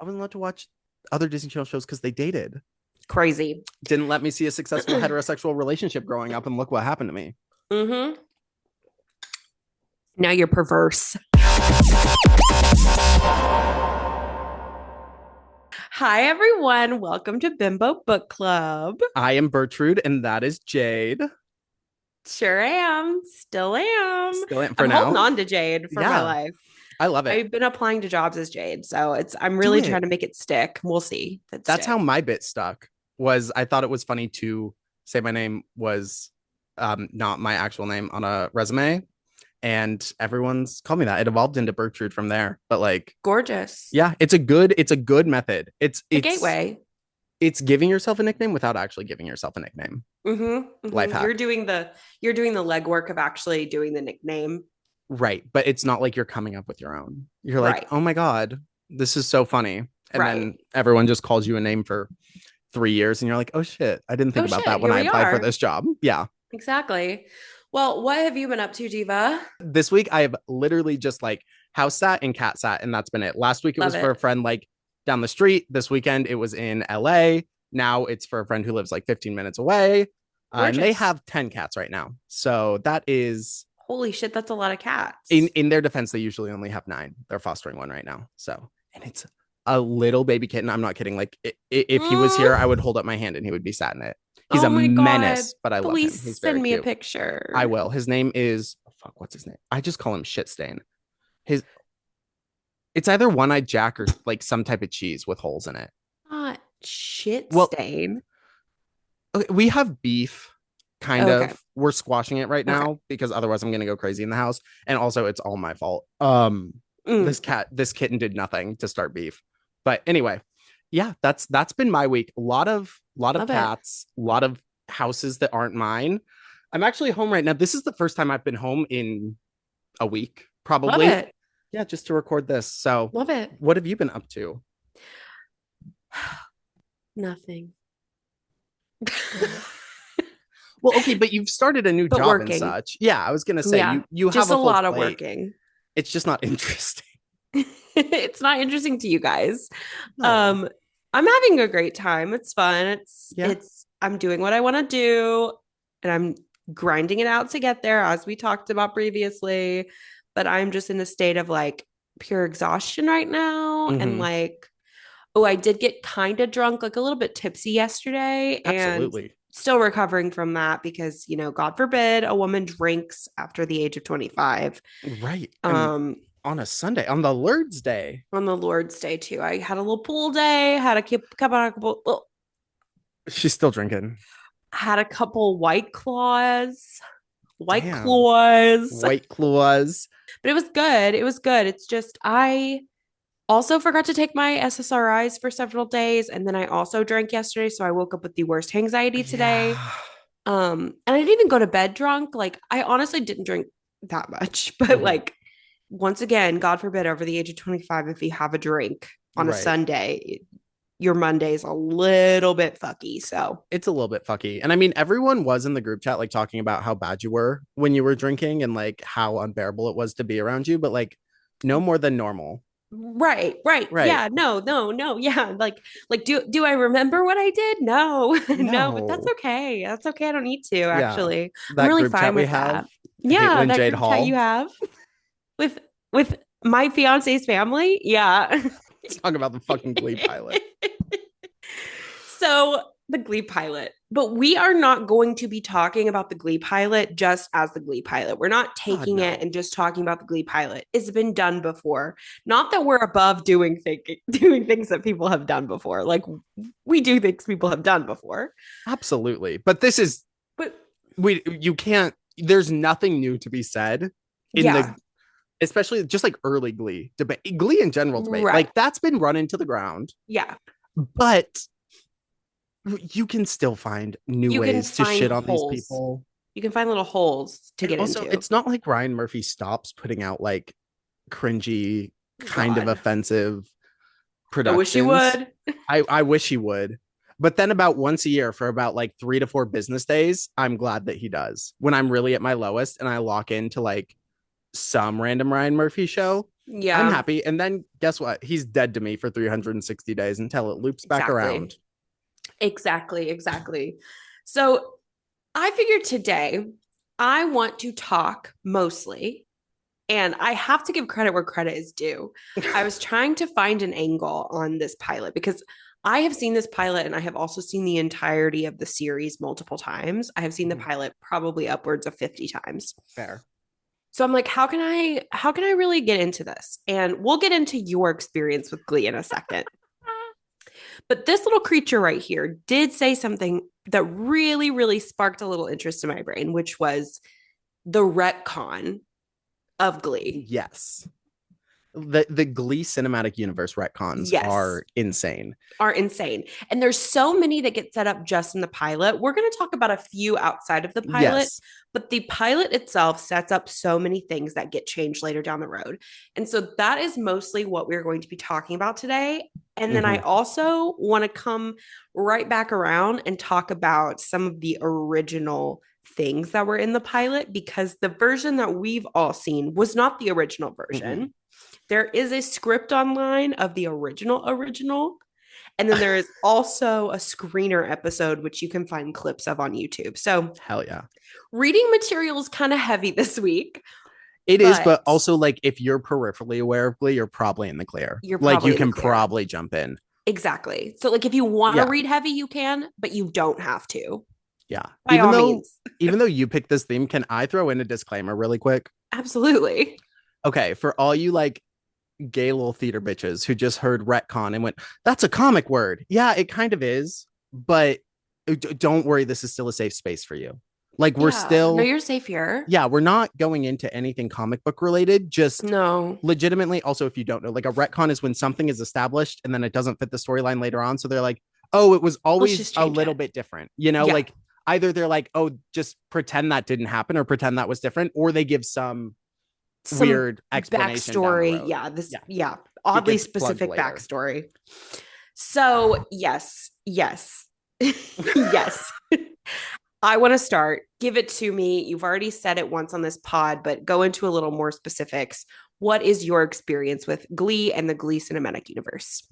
I wasn't allowed to watch other Disney Channel shows because they dated. Crazy. Didn't let me see a successful heterosexual relationship growing up, and look what happened to me. Mm-hmm. Now you're perverse. Hi, everyone. Welcome to Bimbo Book Club. I am Bertrude, and that is Jade. Sure am. Still am. Still am for I'm now. holding on to Jade for my Yeah, life. I love it. I've been applying to jobs as Jade, so I'm Do really it. trying to make it stick. We'll see if it That's sticks. how my bit stuck. Was I thought it was funny to say my name was not my actual name on a resume, and everyone's called me that. It evolved into Bertrude from there. But like, Gorgeous. yeah, it's a good method. It's A it's gateway. it's giving yourself a nickname without actually giving yourself a nickname. Mm-hmm, Life mm-hmm. hack. You're doing the legwork of actually doing the nickname. Right. But it's not like you're coming up with your own. You're like, Right. oh my God, this is so funny. And Right. then everyone just calls you a name for 3 years and you're like, oh shit, I didn't think Oh about shit, that when here I we applied for are. this job. Yeah. Exactly. Well, what have you been up to, Diva? This week I have literally just like house sat and cat sat, and that's been it. Last week it Love was for a it. friend like down the street. This weekend it was in LA. Now it's for a friend who lives like 15 minutes away. And they Gorgeous. have 10 cats right now. So that is Holy shit, that's a lot of cats. in their defense, they usually only have 9. They're fostering one right now. So, and it's a little baby kitten. I'm not kidding. Like if he was here, I would hold up my hand and he would be sat in it. He's Oh a my God. menace, but I love him. Please He's send very me a cute. I picture. will. His name is fuck. What's his name? I just call him Shit Stain. His It's either one-eyed Jack or like some type of cheese with holes in it. Not shit Well, stain. okay, we have beef. Kind Okay. of. We're squashing it right Okay. now because otherwise I'm gonna go crazy in the house. And also, it's all my fault. Mm. This kitten did nothing to start beef. But anyway, yeah, that's been my week. A lot of Love it. cats, a lot of houses that aren't mine. I'm actually home right now. This is the first time I've been home in a week, Love probably. it. Yeah, just to record this. So, Love it. what have you been up to? Nothing. Well, okay, but you've started a new But job and working. such. Yeah, I was gonna say Yeah. you have Just a a full lot of plate. working. It's just not interesting. It's not interesting to you guys. No. Um, I'm having a great time. It's fun. Yeah. I'm doing what I want to do and I'm grinding it out to get there, as we talked about previously. But I'm just in a state of like pure exhaustion right now. And Mm-hmm. like, oh, I did get kind of drunk, like a little bit tipsy yesterday, and Absolutely. still recovering from that because, God forbid a woman drinks after the age of 25. Right. And Um, on a Sunday, on the Lord's Day, on the Lord's Day too. I had a little pool day, she's still drinking. had a couple white Damn. claws, White claws. but it was good. It was good. It's just, I also forgot to take my SSRIs for several days. And then I also drank yesterday. So I woke up with the worst anxiety today. Yeah. And I didn't even go to bed drunk. Like, I honestly didn't drink that much, but Mhm. like, once again, God forbid, over the age of 25, if you have a drink on a Right. Sunday, your Monday's a little bit fucky. So, It's a little bit fucky. And I mean, everyone was in the group chat, like talking about how bad you were when you were drinking and like how unbearable it was to be around you, but like no more than normal. right. Right. Yeah, no. Yeah. Like, do I remember what I did? No, no, but that's No. okay. That's okay. I don't need to, Yeah. actually. I'm That really group chat fine we with have, that. Yeah, Caitlin that Jade group chat you Hall. have with with my fiance's family. Yeah. Let's talk about the fucking Glee pilot. So the Glee pilot, but we are not going to be talking about the Glee pilot just as the Glee pilot. We're not God, taking it no. and just talking about the Glee pilot. It's been done before. Not that we're above doing things that people have done before. Like, we do things people have done before, Absolutely. But this is but you can't there's nothing new to be said in the yeah, especially just like early Glee debate. Glee in general debate. right, Like that's been run into the ground. yeah. But you can still find new You can ways to find shit on these holes. people. You can find little holes to And get also, into. it's not like Ryan Murphy stops putting out like cringy, kind of God, offensive I wish you productions. would. I wish he would. But then about once a year for about like 3 to 4 business days, I'm glad that he does. When I'm really at my lowest and I lock into like some random Ryan Murphy show, I'm Yeah, happy. And then guess what? He's dead to me for 360 days until it loops back exactly. around. Exactly, exactly. So I figured today I want to talk mostly, and I have to give credit where credit is due. I was trying to find an angle on this pilot because I have seen this pilot and I have also seen the entirety of the series multiple times. I have seen the pilot probably upwards of 50 times. Fair. So I'm like, how can I really get into this? And we'll get into your experience with Glee in a second. But this little creature right here did say something that really, really sparked a little interest in my brain, which was the retcon of Glee. Yes. The Glee cinematic universe retcons Yes, are insane. are insane. And there's so many that get set up just in the pilot. We're going to talk about a few outside of the pilot, Yes. but the pilot itself sets up so many things that get changed later down the road. And so that is mostly what we're going to be talking about today. And then I Mm-hmm. also want to come right back around and talk about some of the original things that were in the pilot because the version that we've all seen was not the original Mm-hmm. version. There is a script online of the original, and then there is also a screener episode which you can find clips of on YouTube. So Hell yeah. reading material is kind of heavy this week, It is, but but also like if you're peripherally aware of Glee, you're probably in the clear. you're Like you probably in the can clear. probably jump in. Exactly. So like if you want to Yeah. read heavy, you can, but you don't have to. Yeah. By all means. Even though you picked this theme, can I throw in a disclaimer really quick? Absolutely. Okay, for all you like gay little theater bitches who just heard retcon and went, that's a comic word. Yeah, it kind of is, but don't worry, this is still a safe space for you. Like we're Yeah. No, still, you're safe here. yeah, we're not going into anything comic book related, just No. legitimately. Also, if you don't know, like a retcon is when something is established and then it doesn't fit the storyline later on. So they're like, oh, it was Let's always just a change little it. bit different, you know, Yeah. like either they're like, oh, just pretend that didn't happen or pretend that was different, or they give some Some weird explanation down the backstory. road. Yeah. This, Yeah, yeah. it Oddly gets plugged specific later. backstory. So, yes, yes, yes. I want to start. Give it to me. You've already said it once on this pod, but go into a little more specifics. What is your experience with Glee and the Glee cinematic universe?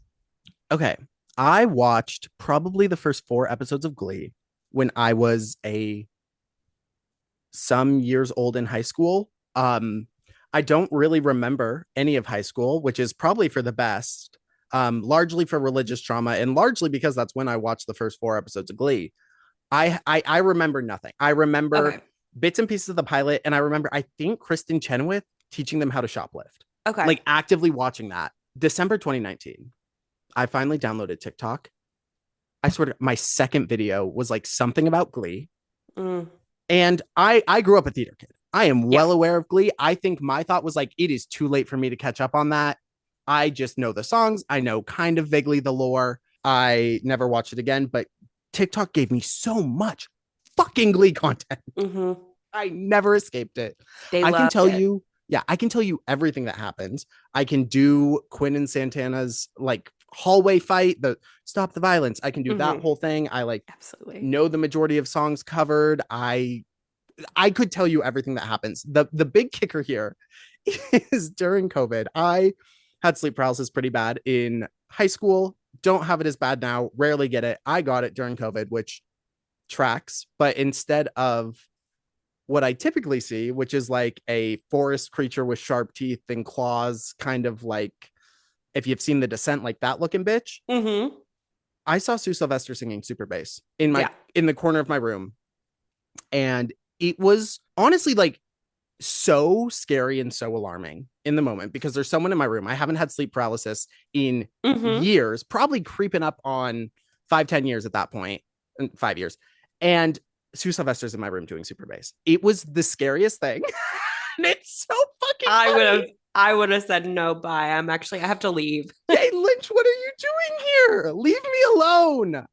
Okay. I watched probably the first 4 episodes of Glee when I was a some years old in high school. I don't really remember any of high school, which is probably for the best, largely for religious trauma and largely because that's when I watched the first 4 episodes of Glee. I remember nothing. I remember Okay. bits and pieces of the pilot, and I remember I think Kristen Chenoweth teaching them how to shoplift, Okay. like actively watching that. December 2019, I finally downloaded TikTok. I swear to my second video was like something about Glee. Mm, And I grew up a theater kid. I am yeah. well aware of Glee. I think my thought was like, it is too late for me to catch up on that. I just know the songs. I know kind of vaguely the lore. I never watched it again, but TikTok gave me so much fucking Glee content. Hmm. I never escaped it. They I can loved tell it. you, yeah, I can tell you everything that happens. I can do Quinn and Santana's like hallway fight, the stop the violence. I can do that Hmm. whole thing. I like Absolutely. know the majority of songs covered. I could tell you everything that happens. The big kicker here is during COVID, I had sleep paralysis pretty bad in high school. Don't have it as bad now. Rarely get it. I got it during COVID, which tracks. But instead of what I typically see, which is like a forest creature with sharp teeth and claws, kind of like if you've seen The Descent, like that looking bitch. Hmm. I saw Sue Sylvester singing super bass Yeah. in the corner of my room, and it was honestly like so scary and so alarming in the moment because there's someone in my room. I haven't had sleep paralysis in Hmm. years, probably creeping up on 5-10 years at that point, and 5 years. And Sue Sylvester's in my room doing super bass. It was the scariest thing. And it's so fucking I would have funny. I would have said no bye. I have to leave. Jade Lynch, what are you doing here? Leave me alone.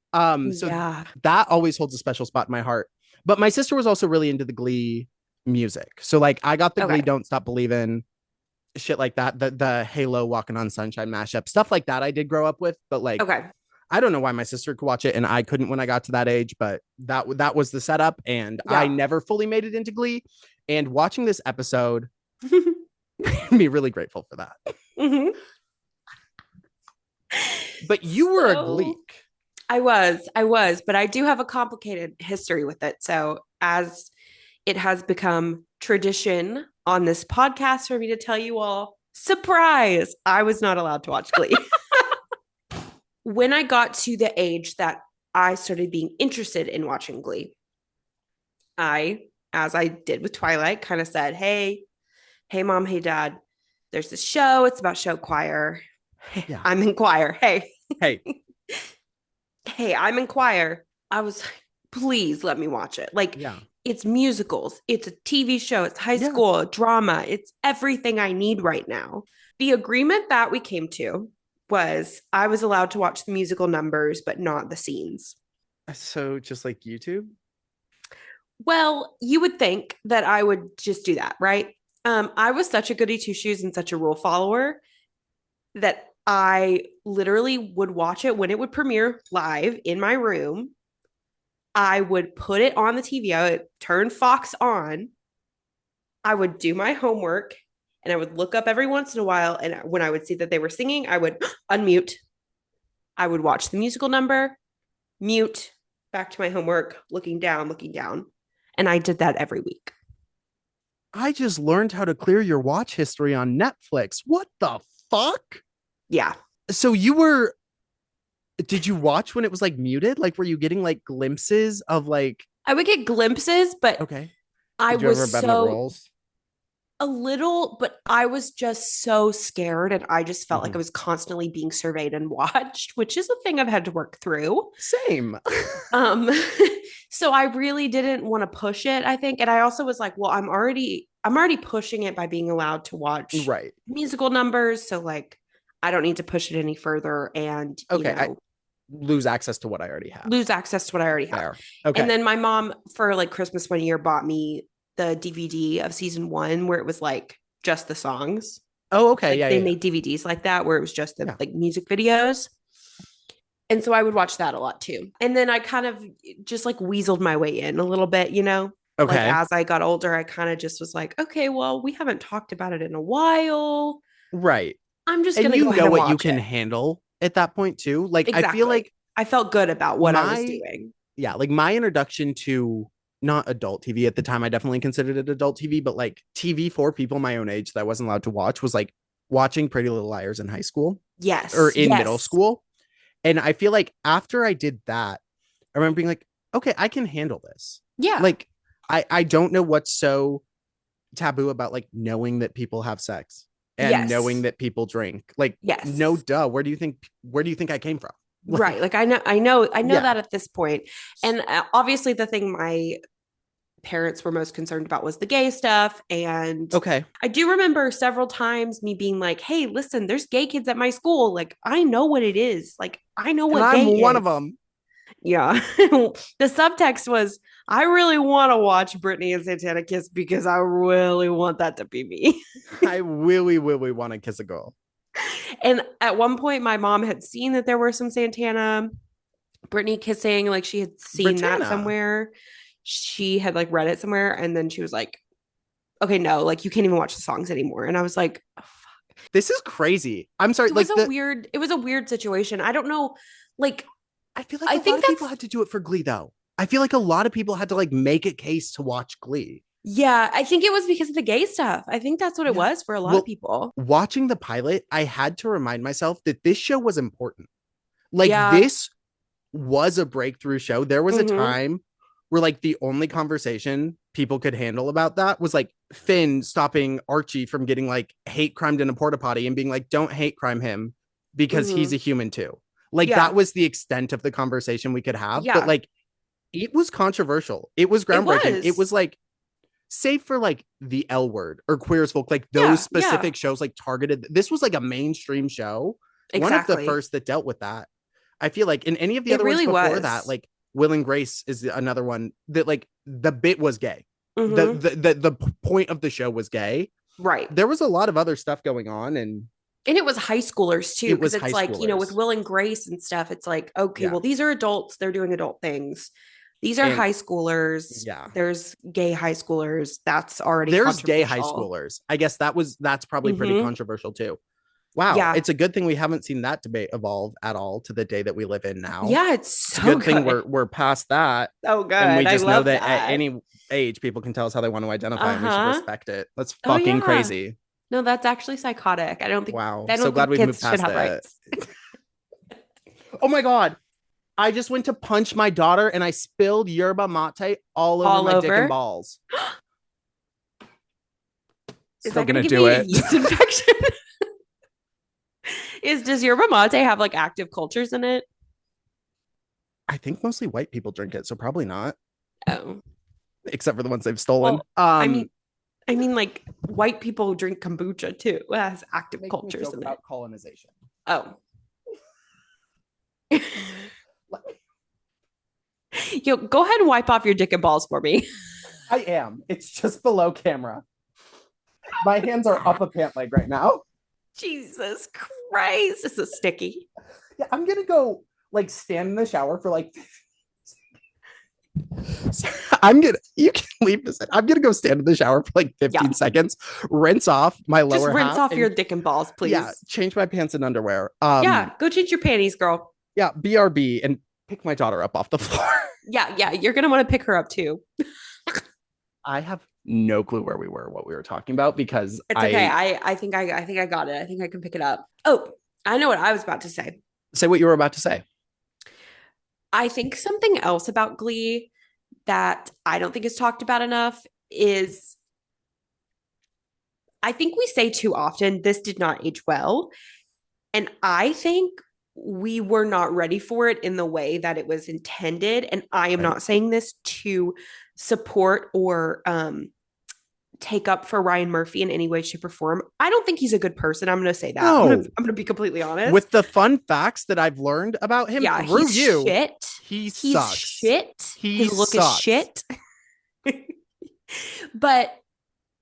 So Yeah. that always holds a special spot in my heart. But my sister was also really into the Glee music. So like I got the Okay. Glee Don't Stop Believin', shit like that, the Halo Walking on Sunshine mashup, stuff like that I did grow up with, but like Okay. I don't know why my sister could watch it and I couldn't when I got to that age, but that was the setup and I Yeah. never fully made it into Glee. And watching this episode, Be really grateful for that. Mm-hmm. But you were a So Gleek. I was, but I do have a complicated history with it. So as it has become tradition on this podcast for me to tell you all, surprise, I was not allowed to watch Glee. When I got to the age that I started being interested in watching Glee, I, as I did with Twilight, kind of said, hey, mom, hey, dad, there's this show. It's about show choir. Yeah. I'm in choir. Hey, Hey. hey, I'm in choir. I was like, please let me watch it. Like, Yeah. it's musicals, it's a TV show, it's high Yeah. school drama, it's everything I need right now. The agreement that we came to was I was allowed to watch the musical numbers, but not the scenes. So just like YouTube? Well, you would think that I would just do that, right? I was such a goody two shoes and such a rule follower that I literally would watch it when it would premiere live in my room. I would put it on the TV. I would turn Fox on. I would do my homework and I would look up every once in a while. And when I would see that they were singing, I would unmute. I would watch the musical number, mute, back to my homework, looking down, looking down. And I did that every week. I just learned how to clear your watch history on Netflix. What the fuck? Yeah. So you were, did you watch when it was like muted? Like, were you getting like glimpses of like, I would get glimpses, but okay. I Did you ever was bend the so rules? a little, but I was just so scared. And I just felt like I Mhm. was constantly being surveyed and watched, which is a thing I've had to work through. Same. Um, so I really didn't want to push it, I think. And I also was like, well, I'm already pushing it by being allowed to watch Right. musical numbers. So like I don't need to push it any further and, Okay. I lose access to what I already have. lose access to what I already have. Fair. And Okay. then my mom for like Christmas one year bought me the DVD of season 1 where it was like just the songs. Oh, okay. Like Yeah. they Yeah. Yeah. made DVDs like that where it was just the Yeah. like music videos. And so I would watch that a lot too. And then I kind of just like weaseled my way in a little bit, you know? Like Okay. as I got older, I kind of just was like, okay, well, we haven't talked about it in a while. Right. I'm just And going to you go ahead know and what you watch can it. handle at that point too. Like, I feel Exactly. like I felt good about what I was my, doing. yeah, like my introduction to not adult TV at the time, I definitely considered it adult TV, but like TV for people my own age that I wasn't allowed to watch was like watching Pretty Little Liars in high school or Yes. in middle Yes. school. And I feel like after I did that, I remember being like, okay, I can handle this. Yeah. Like, I don't know what's so taboo about like knowing that people have sex and knowing Yes. that people drink. Like, no Yes. duh. Where do you think I came from? Right. Like, Like I know yeah. that at this point. And obviously the thing my parents were most concerned about was the gay stuff. And Okay. I do remember several times me being like, hey, listen, there's gay kids at my school. Like, I know what it is. Like, I know And what I'm gay one of is. them. Yeah. The subtext was, I really want to watch Britney and Santana kiss because I really want that to be me. I really, really want to kiss a girl. And at one point, my mom had seen that there were some Santana Britney kissing, like she had seen that Britannia. somewhere. She had like read it somewhere, and then she was like, "Okay, no, like you can't even watch the songs anymore." And I was like, oh, This is crazy. I'm sorry. it was Like a weird, it was a weird situation. I don't know, like I feel like I a lot think of people that's had to do it for Glee though. I feel like a lot of people had to like make a case to watch Glee. yeah, I think it was because of the gay stuff. I think that's what it Yeah. was for a lot of Well, people. watching the pilot, I had to remind myself that this show was important. Like Yeah. this was a breakthrough show. There was a Mm-hmm. time where like the only conversation people could handle about that was like Finn stopping Archie from getting like hate crimed in a porta potty and being like, don't hate crime him because he's Mm-hmm. a human too. Like that Yeah. was the extent of the conversation we could have. But Yeah. like it was controversial. It was It groundbreaking. It was. was like, save for like the L Word or Queer as Folk, like those Yeah. Yeah. specific shows, like targeted. This was like a mainstream show, one of the Exactly. first that dealt with that. I feel like in any of the It other ones really before that, was. like Will and Grace is another one that like the bit was gay. The Mm-hmm. the the, the point of the show was gay. Right. There was a lot of other stuff going on, and And it was high schoolers too, it because was high it's like, with schoolers. Will and Grace and stuff, it's like, okay, Yeah. well, these are adults, they're doing adult things. These are And high schoolers. yeah, There's gay high schoolers. That's already there's gay high controversial. schoolers. I guess that's probably pretty Mm-hmm. controversial too. Wow, Yeah. it's a good thing we haven't seen that debate evolve at all to the day that we live in now. Yeah, it's It's a so good thing good. we're past that, So and we good. I just know love that at that. any age people can tell us how they want to identify, and we should Uh-huh. respect it. That's Oh fucking yeah. crazy. No, that's actually psychotic. Wow, I so don't glad think we've moved kids should past have that. rights. Oh my god, I just went to punch my daughter and I spilled yerba mate all over All my dick and over. balls. Is Still that gonna gonna give do me a it. yeast infection? Does Yerba Mate have like active cultures in it? I think mostly white people drink it, so probably not, Oh. except for the ones they've stolen. Well, I mean like white people drink kombucha too. It has active Making a cultures joke in it. about colonization. Oh. Yo, go ahead and wipe off your dick and balls for me. I am. It's just below camera. My hands are up a pant leg right now. Jesus Christ. This is sticky. Yeah, I'm gonna go like stand in the shower for like. I'm gonna. You can leave this. I'm gonna go stand in the shower for like 15 Yeah. seconds, rinse off my Just lower rinse half, off and your dick and balls, please. yeah, change my pants and underwear. Yeah, go change your panties, girl. Yeah, BRB, and pick my daughter up off the floor. Yeah, you're gonna want to pick her up too. I have no clue where we were, what we were talking about, because It's okay. I think I got it. I think I can pick it up. Oh, I know what I was about to say. Say what you were about to say. I think something else about Glee that I don't think is talked about enough is I think we say too often this did not age well. And I think we were not ready for it in the way that it was intended. And I am Right. not saying this to support or take up for Ryan Murphy in any way, shape, or form. I don't think he's a good person. I'm going to say that. No. I'm going to be completely honest. With the fun facts that I've learned about him through he's you, shit. He's sucks. Shit. He His look sucks. is shit. But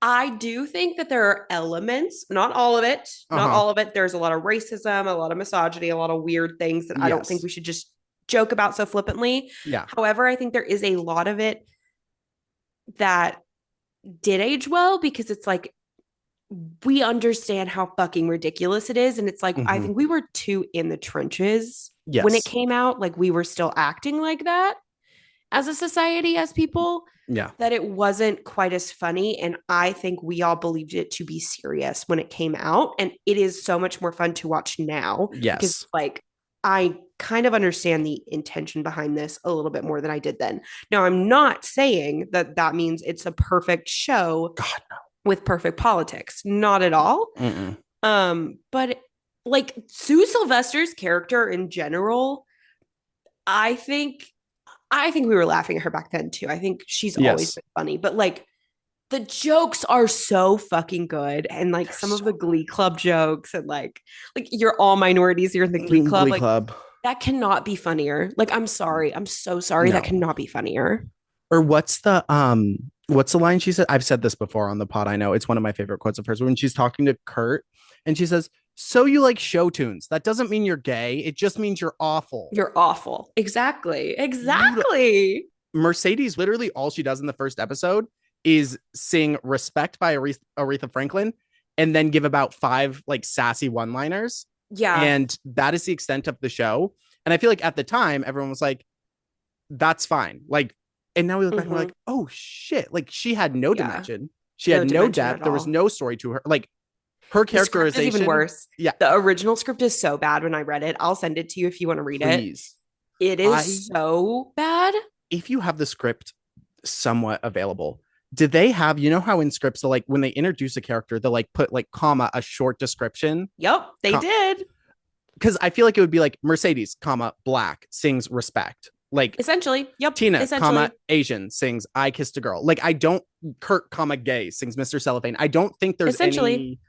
I do think that there are elements, not all of it, not all of it. There's a lot of racism, a lot of misogyny, a lot of weird things that I don't think we should just joke about so flippantly. Yeah. However, I think there is a lot of it that did age well because it's like we understand how fucking ridiculous it is. And it's like, I think we were too in the trenches when it came out. Like we were still acting like that as a society, as people. Yeah. That it wasn't quite as funny. And I think we all believed it to be serious when it came out. And it is so much more fun to watch now. Yes. Because like I kind of understand the intention behind this a little bit more than I did then. Now, I'm not saying that that means it's a perfect show. God, no. With perfect politics. Not at all. But like Sue Sylvester's character in general, I think we were laughing at her back then too. I think she's always been funny, but like the jokes are so fucking good. And like some of the Glee Club jokes and like you're all minorities, you're in the Glee Club. Club. That cannot be funnier. Like, I'm sorry. I'm so sorry. No. That cannot be funnier. Or what's the line she said? I've said this before on the pod. I know it's one of my favorite quotes of hers when she's talking to Kurt and she says, "So you like show tunes. That doesn't mean you're gay. It just means you're awful." You're awful. Exactly. Mercedes, literally all she does in the first episode is sing Respect by Aretha Franklin and then give about 5 like sassy one-liners. Yeah. And that is the extent of the show. And I feel like at the time, everyone was like, that's fine. Like, and now we look back and we're like, oh shit. Like she had no dimension. She had no depth. There was no story to her. Like her characterization is even worse. Yeah. The original script is so bad when I read it. I'll send it to you if you want to read it. It is so bad. If you have the script somewhat available, did they have, you know how in scripts, so like when they introduce a character, they'll like put like comma, a short description. Yep, they did. Because I feel like it would be like Mercedes, comma, black, sings Respect. Like essentially, yep. Tina, essentially. comma, Asian, sings I Kissed a Girl. Like I don't, Kurt, comma, gay, sings Mr. Cellophane. I don't think there's any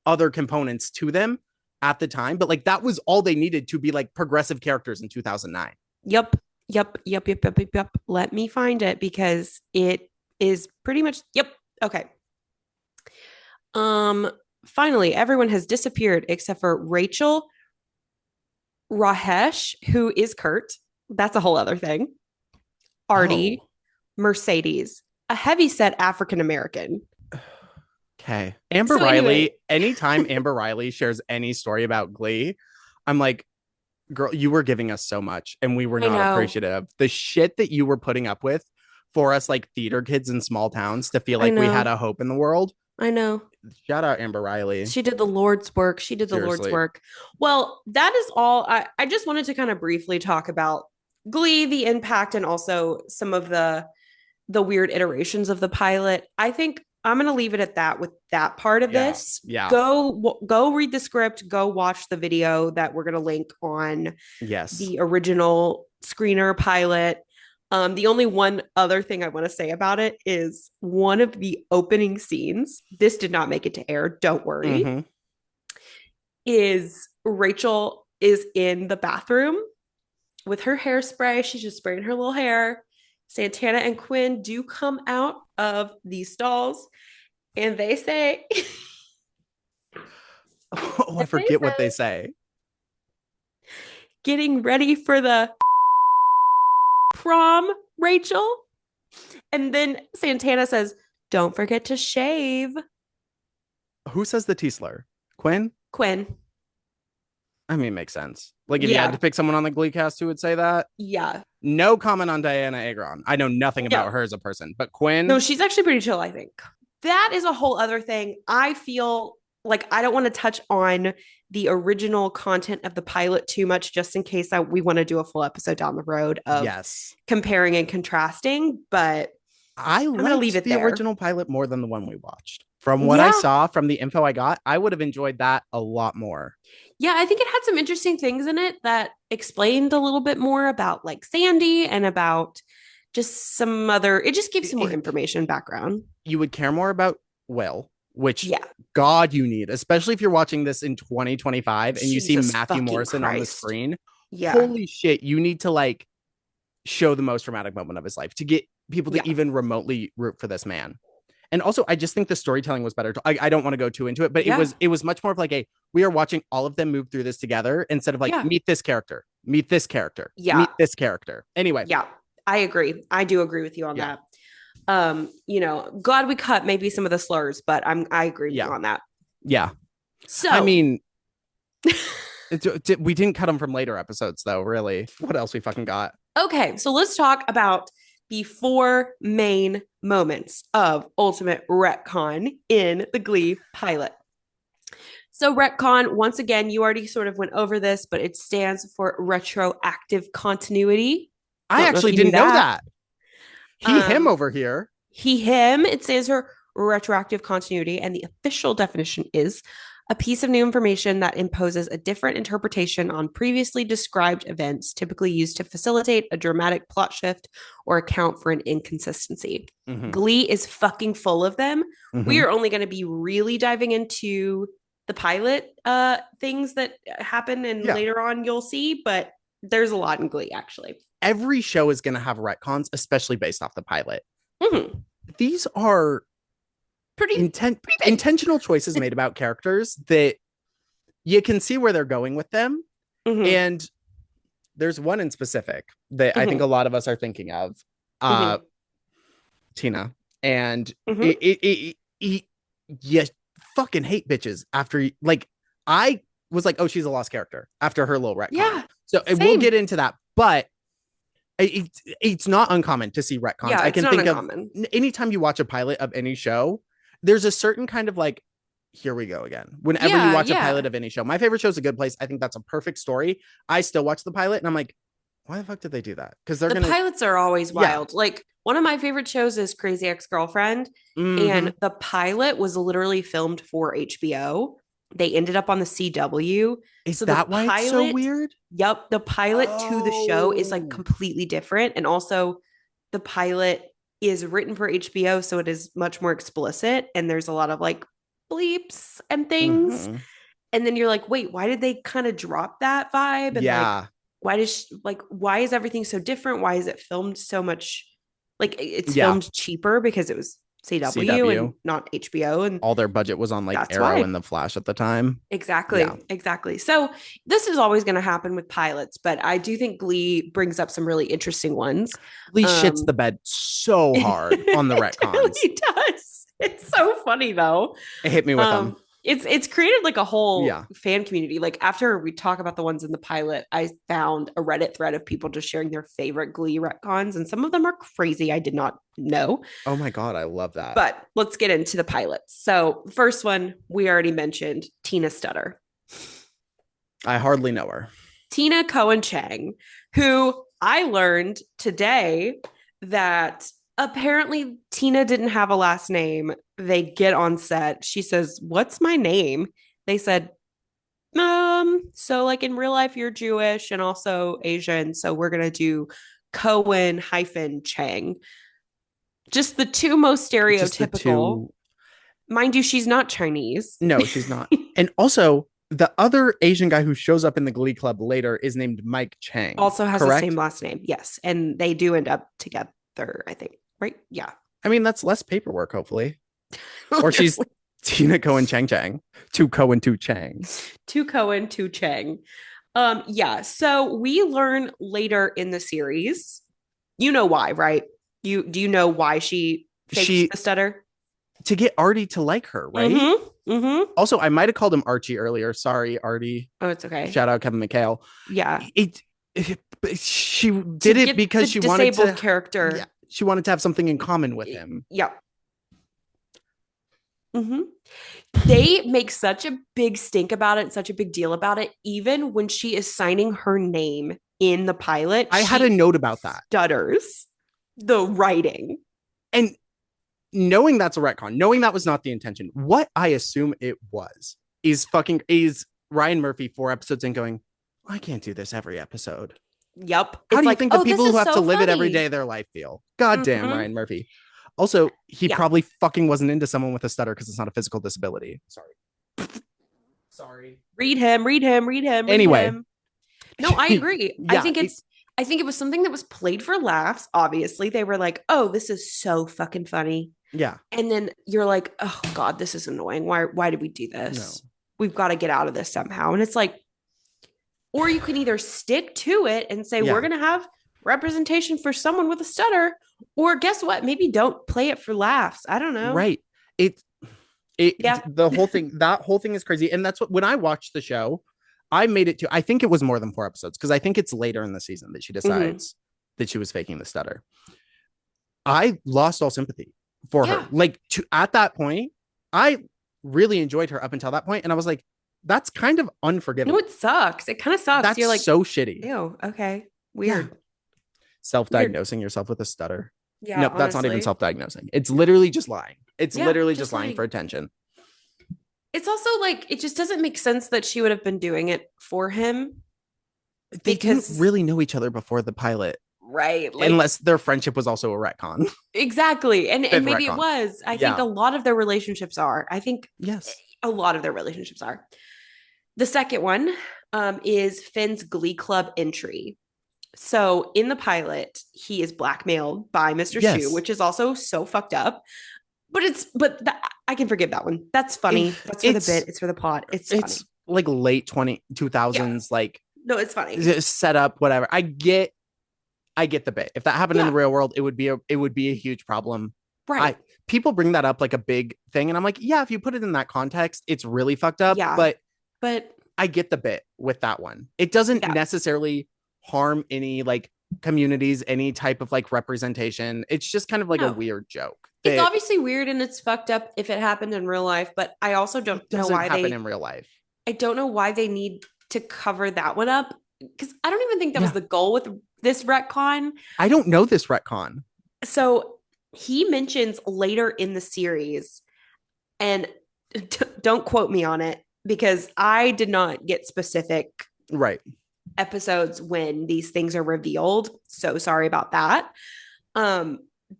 other components to them at the time, but like that was all they needed to be like progressive characters in 2009. Yep. Let me find it because it is pretty much, okay. Finally, everyone has disappeared except for Rachel, Rahesh, who is Kurt. That's a whole other thing. Artie, Oh, Mercedes, a heavyset African American. okay. Amber So anyway, Riley, anytime Amber Riley shares any story about Glee, I'm like, girl, you were giving us so much and we were I not know, appreciative. The shit that you were putting up with for us, like theater kids in small towns, to feel I like we had know, a hope in the world. I know. Shout out Amber Riley. She did the Lord's work. She did the Lord's Seriously. work. Well, that is all. I just wanted to kind of briefly talk about Glee, the impact, and also some of the weird iterations of the pilot. I think I'm going to leave it at that with that part of Yeah. this. Yeah. Go read the script, go watch the video that we're going to link on Yes. the original screener pilot. The only one other thing I want to say about it is one of the opening scenes. This did not make it to air. Don't worry. Mm-hmm. Is Rachel is in the bathroom with her hairspray. She's just spraying her little hair. Santana and Quinn do come out of these stalls and they say, Oh, I and they forget what they say, say. getting ready for the prom, Rachel. And then Santana says, don't forget to shave. Who says the T slur? Quinn? Quinn. I mean, makes sense. Like, if you had Yeah. to pick someone on the Glee cast who would say that, Yeah. no comment on Diana Agron. I know nothing Yeah. about her as a person, but No, Quinn, she's actually pretty chill, I think. That is a whole other thing. I feel like I don't want to touch on the original content of the pilot too much, just in case we want to do a full episode down the road of yes. comparing and contrasting. But I I'm going to leave liked it the there. original pilot more than the one we watched. From what I Yeah. saw, from the info I got, I would have enjoyed that a lot more. Yeah. I think it had some interesting things in it that explained a little bit more about like Sandy and about just some other, it just gives some more information background. You would care more about Will, which Yeah. God you need, especially if you're watching this in 2025 and you see Jesus Matthew fucking Morrison on the Christ. screen. Yeah. Holy shit, you need to like show the most dramatic moment of his life to get people to Yeah. even remotely root for this man. And also, I just think the storytelling was better. I don't want to go too into it, but Yeah. it was much more of like we are watching all of them move through this together instead of like Yeah. meet this character, meet this character, Yeah. meet this character. Anyway, Yeah. I agree. I do agree with you on Yeah. that. Glad we cut maybe some of the slurs, but I agree with Yeah. you on that. yeah. So I mean, we didn't cut them from later episodes, though. Really, what else we fucking got? okay, so let's talk about the four main moments of ultimate retcon in the Glee pilot. So retcon, once again, you already sort of went over this, but it stands for retroactive continuity. I actually didn't know that. Him over here. Him, it stands for retroactive continuity, and the official definition is a piece of new information that imposes a different interpretation on previously described events, typically used to facilitate a dramatic plot shift or account for an inconsistency. Mhm. Glee is fucking full of them. Mhm. We are only going to be really diving into the pilot things that happen, and Yeah. later on you'll see, but there's a lot in Glee, actually. Every show is going to have retcons, especially based off the pilot. Mhm. These are Pretty intentional choices made about characters that you can see where they're going with them. Mhm. And there's one in specific that I think a lot of us are thinking of, Tina. And you fucking hate bitches after, like, I was like, oh, she's a lost character after her little retcon. Yeah. So we'll get into that, but it's not uncommon to see retcons. Yeah, I can it's think not of uncommon. anytime you watch a pilot of any show, there's a certain kind of like, here we go again. Whenever you watch a pilot of any show, my favorite show is A Good Place. I think that's a perfect story. I still watch the pilot and I'm like, why the fuck did they do that? Because the pilots are always wild. Like, one of my favorite shows is Crazy Ex-Girlfriend, and the pilot was literally filmed for HBO. They ended up on the CW. Is that why it's so weird? Yep. The pilot to the show is like completely different. And also the pilot is written for HBO, so it is much more explicit. And there's a lot of like bleeps and things. And then you're like, wait, why did they kind of drop that vibe? And like, why is everything so different? Why is it filmed so much? Like, it's filmed cheaper because it was CW and CW. not HBO. And All their budget was on like that's Arrow why. and The Flash at the time. Exactly. Yeah. Exactly. So this is always going to happen with pilots, but I do think Glee brings up some really interesting ones. Glee shits the bed so hard on the It retcons. really does. It's so funny though. It hit me with them. It's created like a whole Yeah. fan community. Like after we talk about the ones in the pilot, I found a Reddit thread of people just sharing their favorite Glee retcons, and some of them are crazy. I did not know. Oh my God, I love that. But let's get into the pilots. So, first one we already mentioned, Tina Stutter. I hardly know her. Tina Cohen Chang, who I learned today that apparently Tina didn't have a last name. They get on set. She says, "What's my name?" They said, so like in real life, you're Jewish and also Asian. So we're going to do Cohen-Chang. Just the two most stereotypical. Mind you, she's not Chinese. No, she's not. And also, the other Asian guy who shows up in the Glee Club later is named Mike Chang. Also has correct? The same last name. Yes. And they do end up together, I think. Right? Yeah. I mean, that's less paperwork, hopefully. Or she's Tina Cohen Chang. Two Cohen, two Chang. Two Cohen, two Chang. Yeah. So we learn later in the series. You know why, right? Do you know why she faked the stutter? To get Artie to like her, right? Mm-hmm. Mm-hmm. Also, I might have called him Archie earlier. Sorry, Artie. Oh, it's okay. Shout out Kevin McHale. Yeah. She did it because she wanted to character. Yeah, she wanted to have something in common with him. Yeah. Mm-hmm. They make such a big stink about it, such a big deal about it, even when she is signing her name in the pilot. I had a note about that. Stutters the writing. And knowing that's a retcon, knowing that was not the intention, what I assume it was is Ryan Murphy 4 episodes in going, I can't do this every episode. Yep. How do you think the people who have to live it every day of their life feel? God damn, Ryan Murphy. Also, he probably fucking wasn't into someone with a stutter because it's not a physical disability. Sorry. Read him. Anyway. No, I agree. Yeah, I think it was something that was played for laughs. Obviously, they were like, "Oh, this is so fucking funny." Yeah. And then you're like, "Oh God, this is annoying. Why did we do this? No. We've got to get out of this somehow." And it's like, or you can either stick to it and say, we're going to have representation for someone with a stutter, or guess what? Maybe don't play it for laughs. I don't know. Right. The whole thing is crazy. And that's what, when I watched the show, I made it to, I think it was more than 4 episodes because I think it's later in the season that she decides that she was faking the stutter. I lost all sympathy for her. Like at that point, I really enjoyed her up until that point. And I was like, that's kind of unforgivable. No, it sucks. It kind of sucks. That's You're like, so shitty. Ew, okay. Weird. Yeah. Self-diagnosing yourself with a stutter. Yeah. Nope, that's not even self-diagnosing. It's literally just lying. It's literally just lying for attention. It's also like, it just doesn't make sense that she would have been doing it for him. They didn't really know each other before the pilot. Right. Like, unless their friendship was also a retcon. Exactly. And maybe retcon. It was. I think a lot of their relationships are. I think yes, a lot of their relationships are. The second one is Finn's Glee Club entry. So in the pilot, he is blackmailed by Mr. Shu, which is also so fucked up. But I can forgive that one. That's funny. That's for the bit. It's for the plot. It's funny. Like late 2000s, like no, it's funny. Set up, whatever. I get the bit. If that happened in the real world, it would be a huge problem. Right. People bring that up like a big thing, and I'm like, yeah, if you put it in that context, it's really fucked up. Yeah. But I get the bit with that one. It doesn't necessarily harm any like communities, any type of like representation. It's just kind of like a weird joke. It's obviously weird and it's fucked up if it happened in real life, but I also don't know why they happen in real life. I don't know why they need to cover that one up, because I don't even think that was the goal with this retcon. I don't know this retcon. So he mentions later in the series, and don't quote me on it because I did not get specific episodes when these things are revealed. So sorry about that.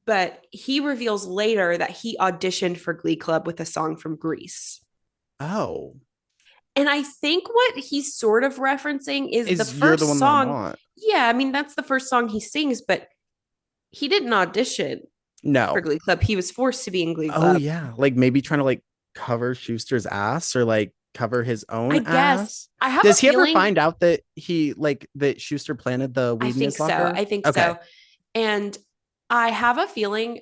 But he reveals later that he auditioned for Glee Club with a song from Grease. Oh. And I think what he's sort of referencing is the first You're the One song. That I Want. Yeah, I mean, that's the first song he sings, but he didn't audition for No. Glee Club. He was forced to be in Glee Oh Club. yeah, like maybe trying to like cover Schuster's ass or like cover his I own guess ass. I have Does a he ever feeling. find out that he like that Schuster planted the I weed in think his so. locker? I think Okay. so. And I have a feeling,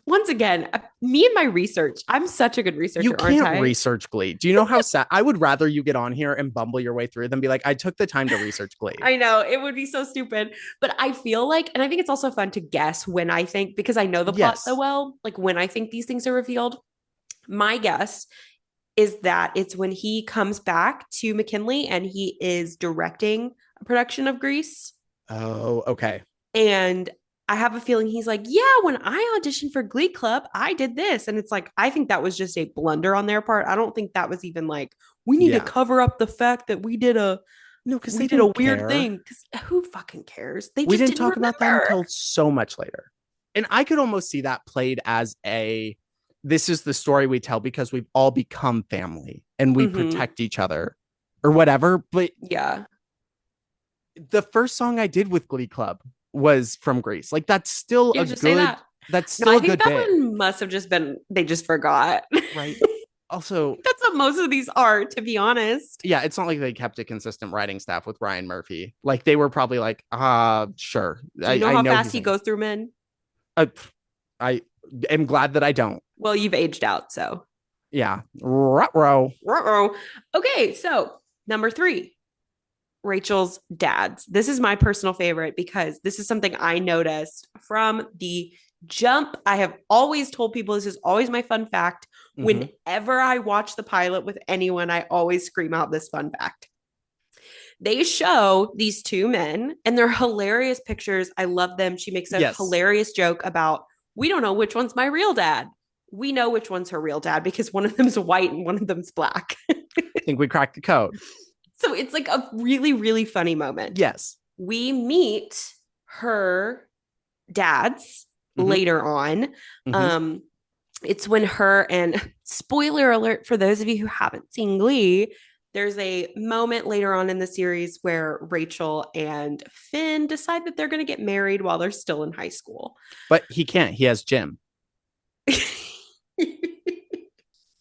once again, me and my research, I'm such a good You researcher, aren't can't I? research Glee. Do you know how sad? I would rather you get on here and bumble your way through than be like, I took the time to research Glee. I know it would be so stupid, but I feel like, and I think it's also fun to guess when I think, because I know the plot so Yes. well, like when I think these things are revealed, my guess is that it's when he comes back to McKinley and he is directing a production of Grease. Oh, okay. And I have a feeling he's like, yeah, when I auditioned for Glee Club, I did this. And it's like, I think that was just a blunder on their part. I don't think that was even like, we need to Yeah. cover up the fact that No, because we they did a didn't weird care. thing. Because who fucking cares? They We just didn't didn't talk about that remember. until so much later. And I could almost see that played as a this is the story we tell because we've all become family and we Mm-hmm. protect each other or whatever. But Yeah. the first song I did with Glee Club was from Greece. Like Yeah, just say that. that's No, still I a think good that bit, one must have just been, they just forgot. right? Also, That's what most of these are, to be honest. yeah, it's not like they kept a consistent writing staff with Ryan Murphy. Like they were probably like, sure. Do you know I how know fast he's he in. goes through men? Uh, I am glad that I don't. Well, you've aged out, so. Yeah. Ruh-roh. Uh-oh. Okay, so number 3, Rachel's dads. This is my personal favorite because this is something I noticed from the jump. I have always told people this is always my fun fact. Mm-hmm. Whenever I watch the pilot with anyone, I always scream out this fun fact. They show these two men and they're hilarious pictures. I love them. She makes a Yes. hilarious joke about, we don't know which one's my real dad. We know which one's her real dad because one of them's white and one of them's black. I think we cracked the code. So it's like a really, really funny moment. Yes. We meet her dads Mm-hmm. later on. Mm-hmm. Um, it's when her and spoiler alert for those of you who haven't seen Glee, there's a moment later on in the series where Rachel and Finn decide that they're going to get married while they're still in high school. But he can't. He has Jim.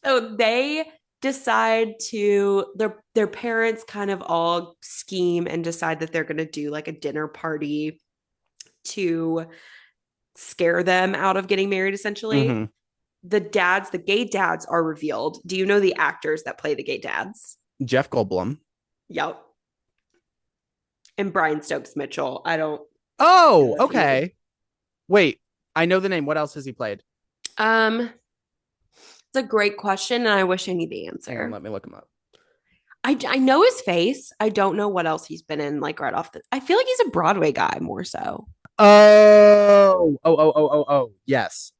So they decide to their parents kind of all scheme and decide that they're going to do like a dinner party to scare them out of getting married essentially. Mm-hmm. The gay dads are revealed. Do you know the actors that play the gay dads? Jeff Goldblum. Yep. And Brian Stokes Mitchell. I don't Oh, know if okay. Wait, I know the name. What else has he played? It's a great question, and I wish I knew the Hang on, answer. let me look him up. I know his face. I don't know what else he's been in, like right off the. I feel like he's a Broadway guy more so. Oh. Yes.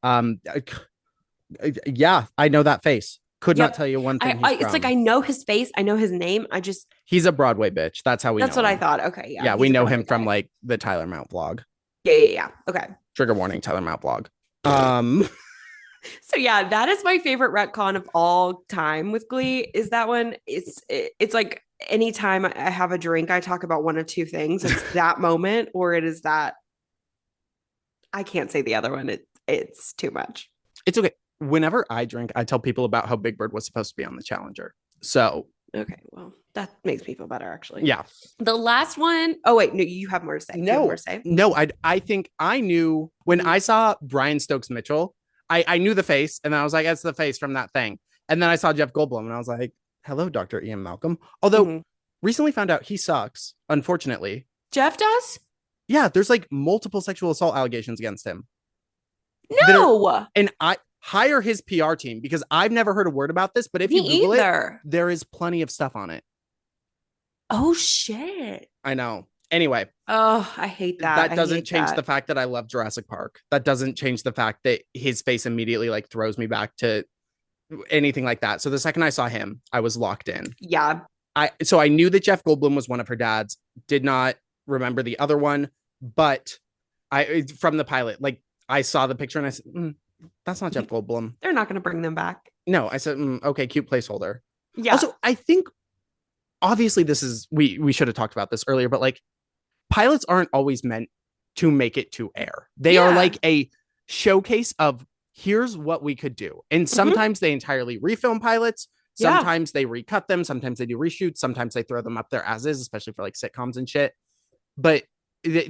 Yeah, I know that face. Could not Yep. tell you one thing he's It's like from. I know his face. I know his name. I just He's a Broadway bitch. That's how we that's know what I him. thought. Okay, yeah. Yeah, we He's a know Broadway him from guy. like the Tyler Mount vlog. Yeah. Okay. Trigger warning, Tyler Mount vlog. Um, So yeah, that is my favorite retcon of all time with Glee. Is that one? It's like anytime I have a drink, I talk about one of two things. It's that moment, or it is that I can't say the other one. It's too much. it's okay. Whenever I drink, I tell people about how Big Bird was supposed to be on the Challenger. So Okay, well, that makes me feel better actually. yeah, The last one, oh wait, no, you have more to say. You have more no, to say? no. I think I knew when Mhm. I saw Brian Stokes Mitchell. I knew the face, and then I was like, that's the face from that thing. And then I saw Jeff Goldblum, and I was like, hello, Dr. Ian Malcolm. Although Mhm. recently found out he sucks, unfortunately. Jeff does? Yeah, there's like multiple sexual assault allegations against him. No, And I hire his PR team because I've never heard a word about this, but if me you Google either. it, there is plenty of stuff on it. Oh shit. I know. Anyway, Oh, I hate that. that I doesn't hate change that. the fact that I love Jurassic Park. That doesn't change the fact that his face immediately like throws me back to anything like that. So the second I saw him, I was locked in. Yeah. I knew that Jeff Goldblum was one of her dads. Did not remember the other one, but I from the pilot, like I saw the picture and I said, that's not Jeff Goldblum. They're not going to bring them back. No, I said, okay, cute placeholder. Yeah. Also, I think obviously this is we should have talked about this earlier, but like pilots aren't always meant to make it to air. They are like showcase of here's what we could do. And Mm-hmm. sometimes they entirely refilm pilots. Yeah. Sometimes they recut them. Sometimes they do reshoots. Sometimes they throw them up there as is, especially for like sitcoms and shit. But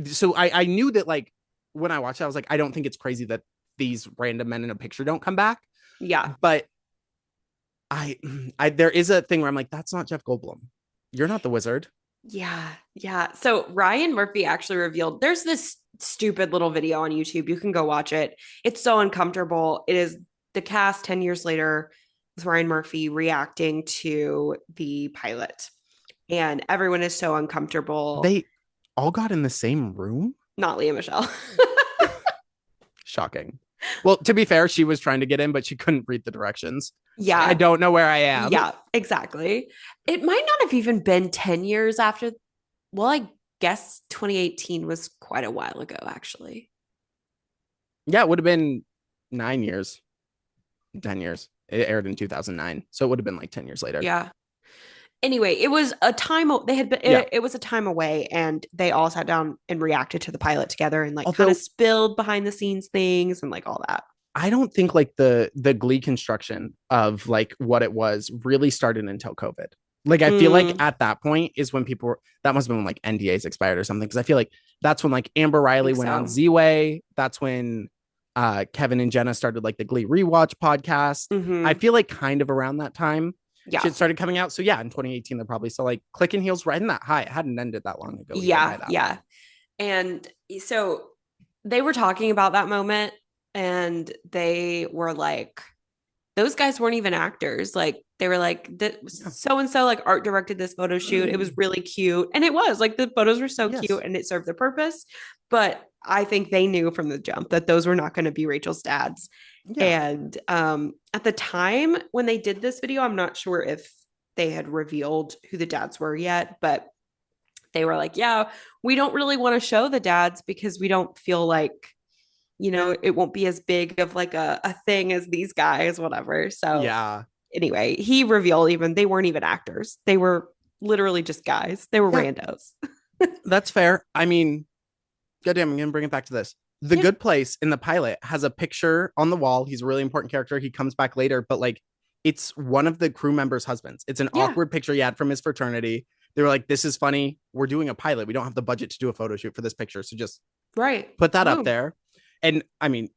so I knew that like when I watched it, I was like, I don't think it's crazy that these random men in a picture don't come back. Yeah. But I, I there is a thing where I'm like, that's not Jeff Goldblum. You're not the wizard. Yeah. Yeah. So Ryan Murphy actually revealed there's this stupid little video on YouTube. You can go watch it. It's so uncomfortable. It is the cast 10 years later with Ryan Murphy reacting to the pilot. And everyone is so uncomfortable. They all got in the same room. Not Leah Michelle. Shocking. Well, to be fair, she was trying to get in, but she couldn't read the directions. I Yeah. don't know where I am. Yeah, exactly. It might not have even been 10 years after. Well, I guess 2018 was quite a while ago, actually. Yeah, it would have been 9 years, 10 years. It aired in 2009. So it would have been like 10 years later. Yeah. Anyway, it was a time they had been Yeah. it was a time away and they all sat down and reacted to the pilot together and like kind of Although spilled behind the scenes things and like all that. I don't think like the Glee construction of like what it was really started until COVID. Like I feel like Mm, at that point is when people were, that must have been when like NDAs expired or something. Cause I feel like that's when like Amber I Riley think went on so. Z-Way. That's when Kevin and Jenna started like the Glee rewatch podcast. I Hmm. feel like kind of around that time Yeah. shit started coming out. So yeah, in 2018, they're probably still like clicking heels riding that high. It hadn't ended that long ago either by Yeah. that Yeah. point. And so they were talking about that moment and they were like, those guys weren't even actors. Like they were like, Yeah. so and so like art directed this photo shoot. It was really cute. And it was like the photos were so cute Yes. and it served the purpose. But I think they knew from the jump that those were not going to be Rachel's dads. Yeah. And at the time when they did this video, I'm not sure if they had revealed who the dads were yet, but they were like, yeah, we don't really want to show the dads because we don't feel like, it won't be as big of like a thing as these guys, whatever. So Yeah. anyway, he revealed even they weren't even actors. They were literally just guys. They were Yeah. randos. That's fair. I mean, goddamn, I'm gonna bring it back to this. The Yeah. Good Place in the pilot has a picture on the wall. He's a really important character. He comes back later, but like it's one of the crew members' husbands. It's an Yeah. awkward picture he had from his fraternity. They were like, this is funny. We're doing a pilot. We don't have the budget to do a photo shoot for this picture. So just Right. put that up Boom. there. And I mean,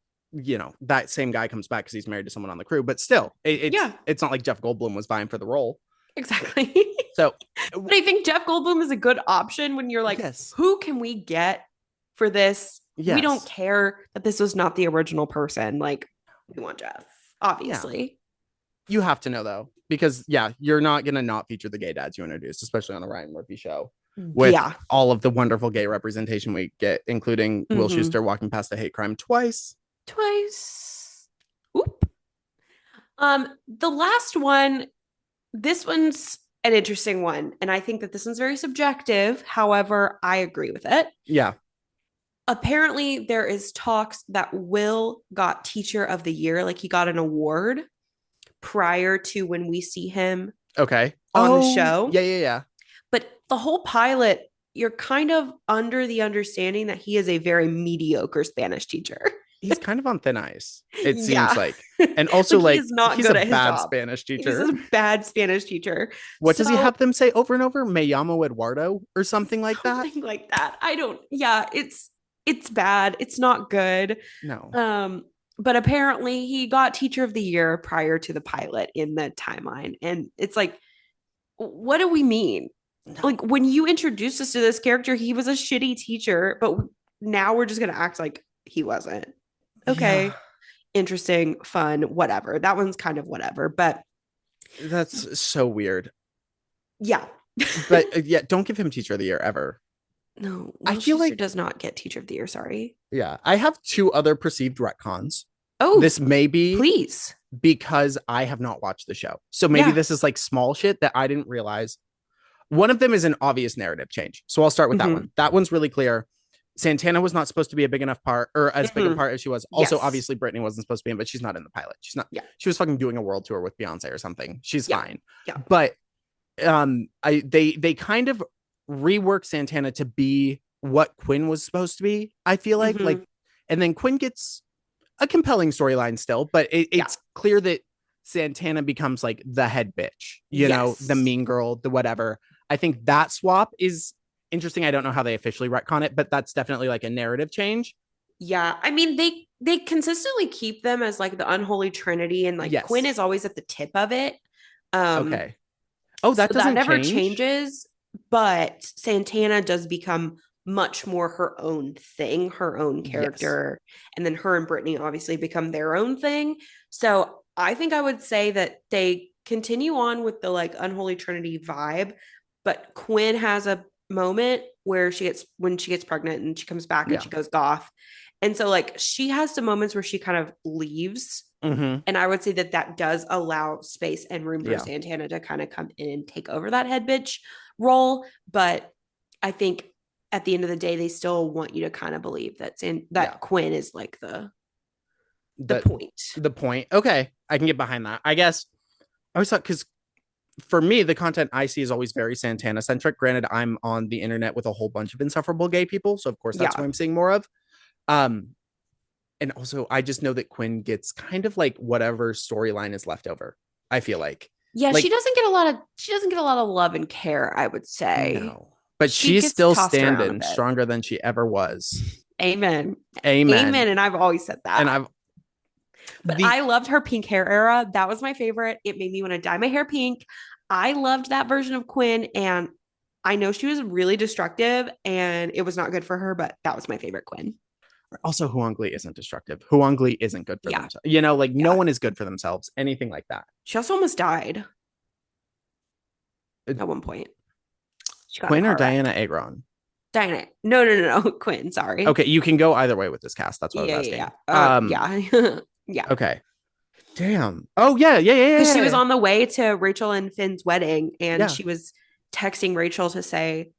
that same guy comes back because he's married to someone on the crew, but still, Yeah. it's not like Jeff Goldblum was vying for the role. Exactly. So But I think Jeff Goldblum is a good option when you're like, yes, who can we get for this? We don't yes, care that this was not the original person. Like, we want Jeff, yeah. obviously. You have to know though, because yeah, you're not gonna not feature the gay dads you introduced, especially on a Ryan Murphy show with Yeah. all of the wonderful gay representation we get, including Will Mm-hmm. Schuester walking past a hate crime twice. Twice. Oop. The last one, this one's an interesting one, and I think that this one's very subjective. However, I agree with it. Yeah. Apparently, there is talks that Will got Teacher of the Year, like he got an award prior to when we see him Okay. on the Oh, show. yeah, yeah, yeah. But the whole pilot, you're kind of under the understanding that he is a very mediocre Spanish teacher. He's kind of on thin ice, it seems Yeah. like. And also, Like he like, is not he's good a at his bad job. Spanish He's teacher. a bad Spanish teacher. What does he So have them say over and over? Me llamo Eduardo or something like that? something like that. I don't, yeah, it's bad. It's not good. No. Um, but apparently he got Teacher of the Year prior to the pilot in the timeline. And it's like, what do we mean? Like No. when you introduced us to this character, he was a shitty teacher, but now we're just gonna act like he wasn't. Yeah. Okay, interesting, fun, whatever. That one's kind of whatever, but That's so weird. yeah. But yeah, don't give him teacher of the year ever. No, I Will feel Schuster like, does not get Teacher of the Year. Sorry. yeah, I have two other perceived retcons. Oh, This may be please. because I have not watched the show. So maybe Yeah. this is like small shit that I didn't realize. One of them is an obvious narrative change. So I'll start with that Mm-hmm. one. That one's really clear. Santana was not supposed to be a big enough part or as big a Mm-hmm. part as she was. Also, Yes. obviously, Brittany wasn't supposed to be in, but she's not in the pilot. She's not, Yeah. she was fucking doing a world tour with Beyonce or something. She's Yeah. fine. Yeah. But they kind of rework Santana to be what Quinn was supposed to be, I feel like. Mm-hmm. And then Quinn gets a compelling storyline still, but Yeah. it's clear that Santana becomes like the head bitch, the Yes. mean girl, the whatever. I think that swap is interesting. I don't know how they officially retcon it, but that's definitely like a narrative change. Yeah. I mean, they consistently keep them as like the unholy trinity, and like Quinn Yes. is always at the tip of it. Um, Okay. Oh, so that that doesn't never change. changes, but Santana does become much more her own thing, her own Yes. character. And then her and Brittany obviously become their own thing. So I think I would say that they continue on with the like unholy trinity vibe, but Quinn has a moment where when she gets pregnant and she comes back and Yeah. she goes goth. And so like she has some moments where she kind of leaves, Mm-hmm. and I would say that that does allow space and room for Yeah. Santana to kind of come in and take over that head bitch role. But I think at the end of the day, they still want you to kind of believe Yeah. that Quinn is like the The point. the point. Okay. I can get behind that. I guess I always thought because for me, the content I see is always very Santana centric. Granted, I'm on the internet with a whole bunch of insufferable gay people, so of course that's who Yeah. I'm seeing more of. Um, and also I just know that Quinn gets kind of like whatever storyline is left over. I feel Yeah, like she doesn't get a lot of love and care, I would say. no, but She she's gets still tossed around a standing bit. stronger than she ever was. Amen. Amen. Amen. And I've always said And that. I've But the I loved her pink hair era. That was my favorite. It made me want to dye my hair pink. I loved that version of Quinn, and I know she was really destructive and it was not good for her, but that was my favorite Quinn. also Huang Glee isn't destructive. Huang Glee isn't good for Yeah. themselves. Like no Yeah. one is good for themselves. Anything like that. She also almost died Uh, at one point. She got in a Quinn or car Diana wreck. Agron? Diana. No. Quinn, sorry. Okay, you can go either way with this cast. That's what I was Yeah. asking. Yeah. Yeah. Okay. Damn. Oh yeah, yeah, yeah, Because yeah, she was yeah. on the way to Rachel and Finn's wedding, and Yeah. she was texting Rachel to say,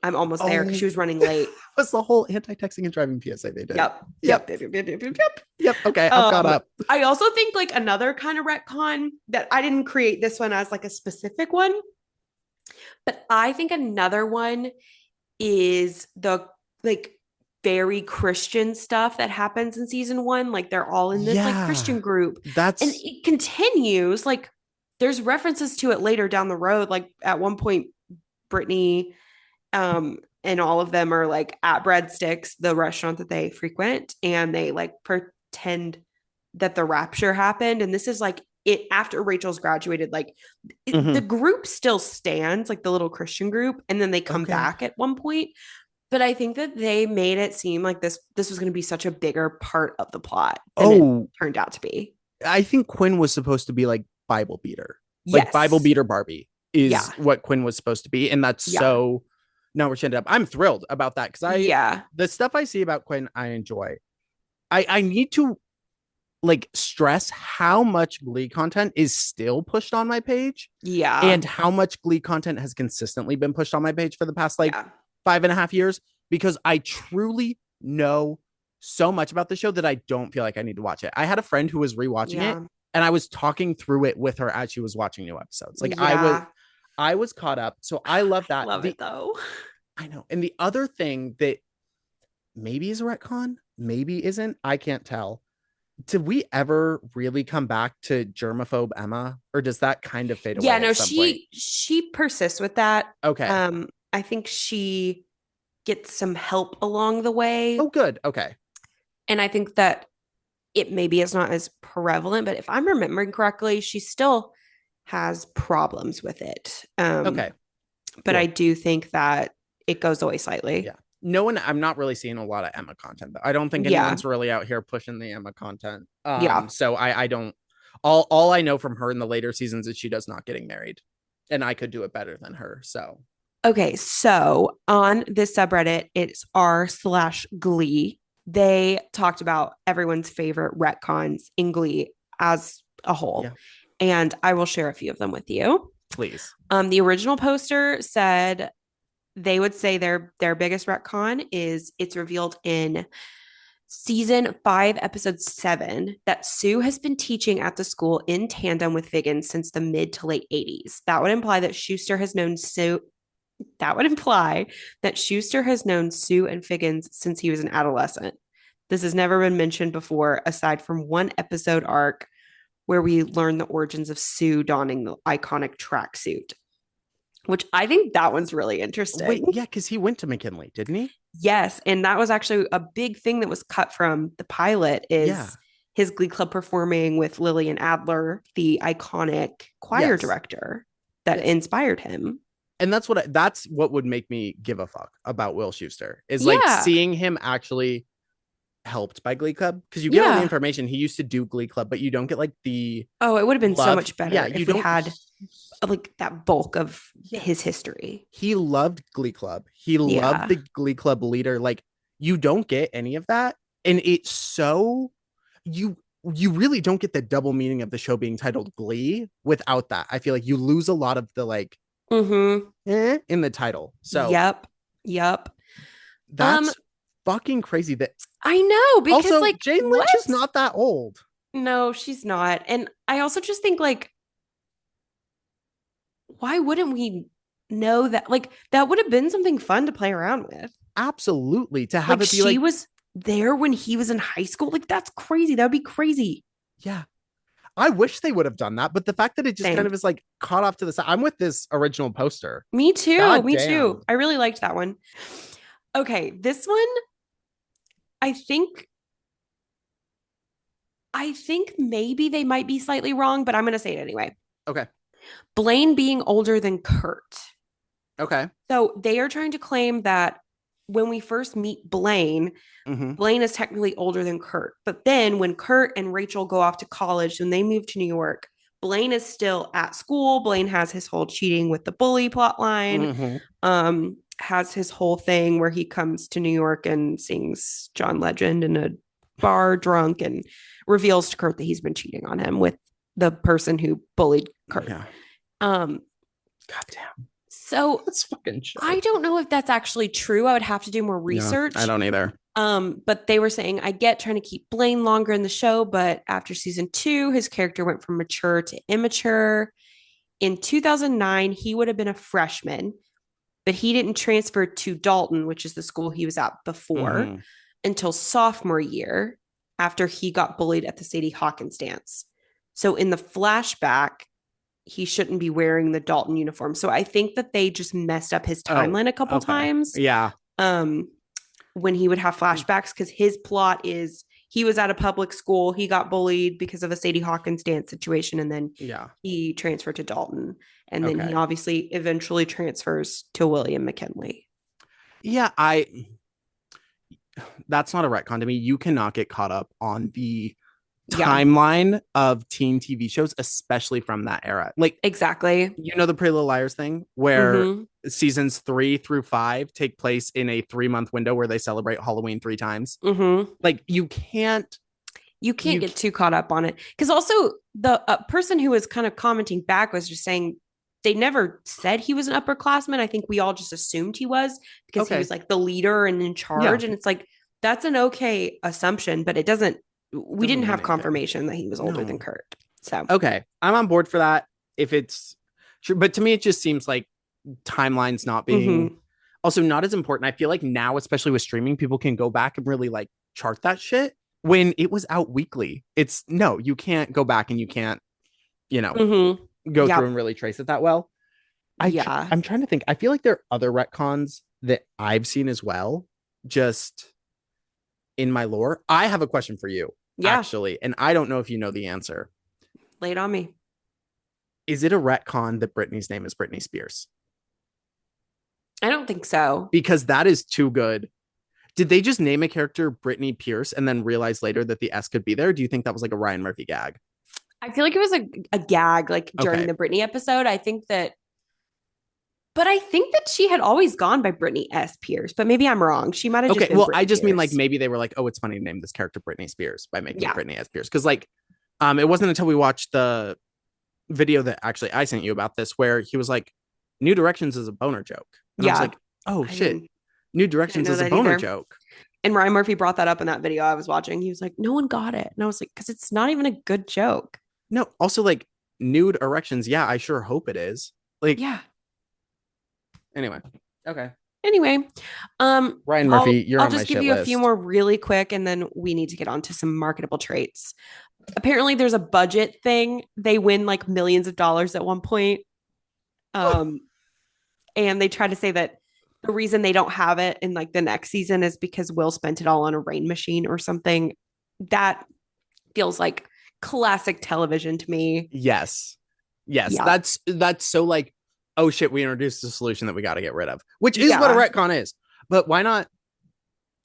I'm almost there because Oh, she was running late. was the whole anti-texting and driving PSA they did. Yep. Yep. Yep. Yep. Yep. Yep. Yep. Yep. Yep. Yep. Okay, I'm caught up. I also think like another kind of retcon that I didn't create this one as like a specific one, but I think another one is the like very Christian stuff that happens in season one. Like they're all in this like Yeah. Christian group, and That's it continues. Like there's references to it later down the road. Like at one point, Brittany and all of them are like at Breadsticks, the restaurant that they frequent, and they like pretend that the rapture happened. And this is like it after Rachel's graduated, like the mhm. group still stands, like the little Christian group, and then they come Okay. back at one point. But I think that they made it seem like this was going to be such a bigger part of the plot than it Oh, turned out to be. I think Quinn was supposed to be like Bible beater. Like Bible Yes. beater Barbie is Yeah. what Quinn was supposed to be. And that's Yeah. so not where she ended up. I'm thrilled about that because Yeah. the stuff I see about Quinn, I enjoy. I need to like stress how much Glee content is still pushed on my page Yeah. and how much Glee content has consistently been pushed on my page for the past like Yeah. 5.5 years because I truly know so much about the show that I don't feel like I need to watch it. I had a friend who was rewatching it Yeah. and I was talking through it with her as she was watching new episodes. Like Yeah. I was caught up. So I love I that. love it though. I know. And the other thing that maybe is a retcon, maybe isn't, I can't tell. Did we ever really come back to germaphobe Emma or does that kind of fade Yeah, away no, at some point? she persists with that. Okay. I think she gets some help along the way. Oh, good. Okay. And I think that it maybe is not as prevalent, but if I'm remembering correctly, she still has problems with it. Okay. But I Cool. do think that it goes away slightly. Yeah. No one, I'm not really seeing a lot of Emma content. Though. I don't think Yeah. anyone's really out here pushing the Emma content. Yeah. So I don't all I know from her in the later seasons is she does not getting married. And I could do it better than her. So Okay, so on this subreddit, it's r/Glee. They talked about everyone's favorite retcons in Glee as a whole. yeah, And I will share a few of them with you. please. The original poster said they would say their biggest retcon is it's revealed in season 5, episode 7, that Sue has been teaching at the school in tandem with Figgins since the mid to late 80s. That would imply that Schuster has known Sue. That would imply that Schuster has known Sue and Figgins since he was an adolescent. This has never been mentioned before, aside from one episode arc where we learn the origins of Sue donning the iconic tracksuit, which I think that one's really Wait, interesting. yeah, because he went to McKinley, didn't he? Yes, and that was actually a big thing that was cut from the pilot Yeah. is his Glee Club performing with Lillian Adler, the iconic choir Yes. director that Yes. inspired him. And that's what would make me give a fuck about Will Schuester is like Yeah. seeing him actually helped by Glee Club because you get all the Yeah. information. He used to do Glee Club, but you don't get like the Oh, it would have been so love. much Yeah, better you if we don't. had like that bulk of Yeah, his history. he loved Glee Club. He loved Yeah. the Glee Club leader. Like you don't get any of that, and it's so you you really don't get the double meaning of the show being titled Glee without that. I feel like you lose a lot of the like Mm-hmm. in the title. So Yep. Yep. Um, that's fucking crazy. That I know because also like Jane what? Lynch is not that old. No, she's not. And I also just think like why wouldn't we know that like that would have been something fun to play around with. Absolutely, to have Like it be she like, was there when he was in high school. Like that's crazy. That would be crazy. yeah, I wish they would have done that, but the fact that it just kind Same. of is like caught off to the side. I'm with this original poster. Me too. God Me damn. too. I really liked that one. Okay, this one I think maybe they might be slightly wrong, but I'm going to say it anyway. Okay. Blaine being older than Kurt. Okay. So they are trying to claim that when we first meet Blaine, Mm-hmm. Blaine is technically older than Kurt. But then when Kurt and Rachel go off to college, when they move to New York, Blaine is still at school. Blaine has his whole cheating with the bully plot line. Mm-hmm. Has his whole thing where he comes to New York and sings John Legend in a bar drunk and reveals to Kurt that he's been cheating on him with the person who bullied Kurt. Yeah. Um, God damn. so That's fucking shit. I don't know if that's actually true. I would have to do more research. I don't either. But they were saying I get trying to keep Blaine longer in the show, but after season 2, his character went from mature to immature. In 2009, he would have been a freshman, but he didn't transfer to Dalton, which is the school he was at before, Mm-hmm. until sophomore year after he got bullied at the Sadie Hawkins dance. So in the flashback, he shouldn't be wearing the Dalton uniform. So I think that they just messed up his timeline a couple times. Yeah. When he would have flashbacks, because his plot is he was at a public school, he got bullied because of a Sadie Hawkins dance situation, and then Yeah. he transferred to Dalton, and then Okay. he obviously eventually transfers to William McKinley. Yeah, that's not a retcon to me. You cannot get caught up on the timeline of teen TV shows, especially from that era. Like Exactly. you know the Pretty Little Liars thing where seasons 3 through 5 take place in a 3-month window where they celebrate Halloween 3 times. Like you can't get too caught up on it. Because also the person who was kind of commenting back was just saying they never said he was an upperclassman. I think we all just assumed he was because he was like the leader and in charge. And it's like, that's an okay assumption, but it doesn't, we didn't have confirmation that he was older than Kurt. So, okay. I'm on board for that if it's true. But to me, it just seems like timelines not being also not as important. I feel like now, especially with streaming, people can go back and really like chart that shit. When it was out weekly, it's no, you can't go back and you can't, go through and really trace it that well. I'm trying to think. I feel like there are other retcons that I've seen as well, just in my lore. I have a question for you, actually, and I don't know if you know the answer. Lay it on me. Is it a retcon that Britney's name is Britney Spears? I don't think so. Because that is too good. Did they just name a character Britney Pierce and then realize later that the S could be there? Do you think that was like a Ryan Murphy gag? I feel like it was a gag like during the Britney episode. I think that she had always gone by Britney S. Pierce, but maybe I'm wrong. She might have just been well, Britney I just Pierce. mean like maybe they were like, oh, it's funny to name this character Britney Spears by making it Britney S. Pierce. Because like it wasn't until we watched the video that actually I sent you about this where he was like, New Directions is a boner joke. And I was like, oh shit. New Directions is a boner joke. And Ryan Murphy brought that up in that video I was watching. He was like, no one got it. And I was like, because it's not even a good joke. No, also like nude erections. Yeah, I sure hope it is. Like, yeah. Anyway. Okay. Anyway, Ryan I'll Murphy, you're I'll on my just give shit you a few list. more really quick, and then we need to get on to some marketable traits. Apparently, there's a budget thing. They win like millions of dollars at one point. Um, and they try to say that the reason they don't have it in like the next season is because Will spent it all on a rain machine or something. That feels like classic television to me. Yes. Yes. Yeah. That's so like, oh shit, we introduced a solution that we got to get rid of, which is what a Yeah. retcon is. But why not?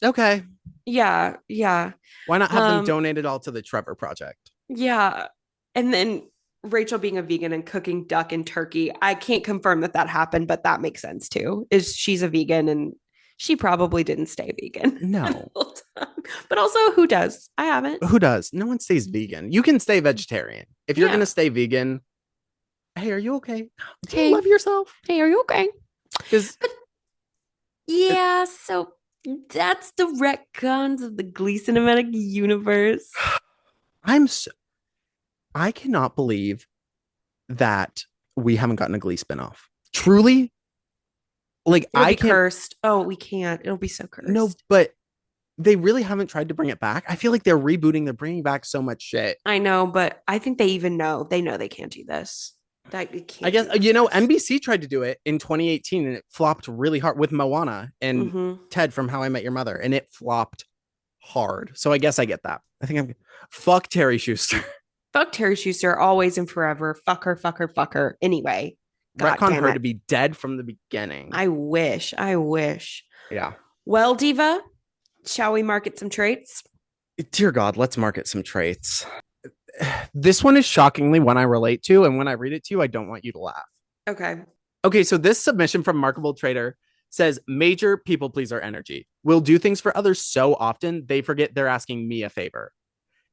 Okay. Yeah. Yeah. Why not have them Um, donate it all to the Trevor Project? yeah. And then Rachel being a vegan and cooking duck and turkey. I can't confirm that that happened, but that makes sense too. Is she's a vegan and she probably didn't stay vegan. No. But also, who does? I haven't. Who does? No one stays vegan. You can stay vegetarian. If you're going Yeah. to stay vegan, hey, are you okay? Do you Hey, love yourself? hey, are you okay? Because Yeah, so that's the retcons of the Glee cinematic universe. I'm so, I cannot believe that we haven't gotten a Glee spinoff. Truly, like It'll I be can't. cursed. Oh, we can't. It'll be so No, cursed. but they really haven't tried to bring it back. I feel like they're rebooting. They're bringing back so much shit. I know, but I think they even know. They know they can't do this. That you I can't guess do this, guys. NBC tried to do it in 2018 and it flopped really hard with Moana and Mm-hmm. Ted from How I Met Your Mother, and it flopped hard. So I guess I get that. I think I'm fuck Terry Schuster. Fuck Terry Schuster, always and forever. Fuck her, fuck her, fuck her. Anyway, god Retcon damn her it. to be dead from the beginning. I wish. I wish. Yeah. Well, Diva, shall we market some traits? Dear God, let's market some traits. This one is shockingly one I relate to, and when I read it to you, I don't want you to laugh. Okay. Okay, so this submission from Markable Trader says major people pleaser energy. Will do things for others so often they forget they're asking me a favor.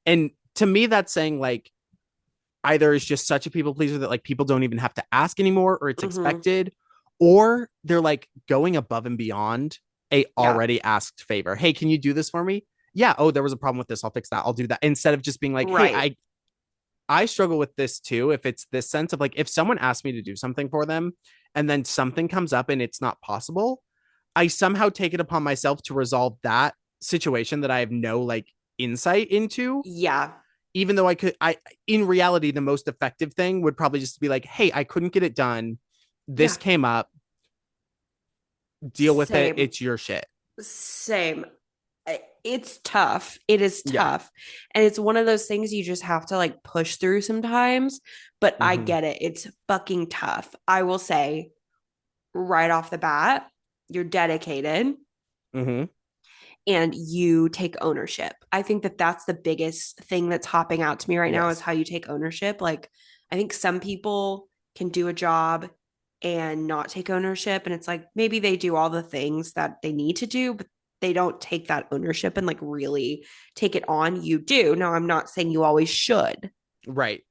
And to me, that's saying like either it's just such a people pleaser that like people don't even have to ask anymore, or it's Mm-hmm. expected, or they're like going above and beyond a Yeah. already asked favor. Hey, can you do this for me? Yeah. Oh, there was a problem with this. I'll fix that. I'll do that. Instead of just being like, hey, Right. I struggle with this too. If it's this sense of like, if someone asks me to do something for them and then something comes up and it's not possible, I somehow take it upon myself to resolve that situation that I have no like insight into. Yeah. Even though in reality, the most effective thing would probably just be like, hey, I couldn't get it done. This Yeah. came up. Deal with it. Same. It's your shit. Same. It's tough. It is Yeah. tough. And it's one of those things you just have to like push through sometimes. But I Mm-hmm. get it. It's fucking tough. I will say right off the bat, you're dedicated Mm-hmm. and you take ownership. I think that that's the biggest thing that's hopping out to me right now is Yes. how you take ownership. Like, I think some people can do a job and not take ownership. And it's like maybe they do all the things that they need to do, but they don't take that ownership and like really take it on. You do. Now, I'm not saying you always should, Right.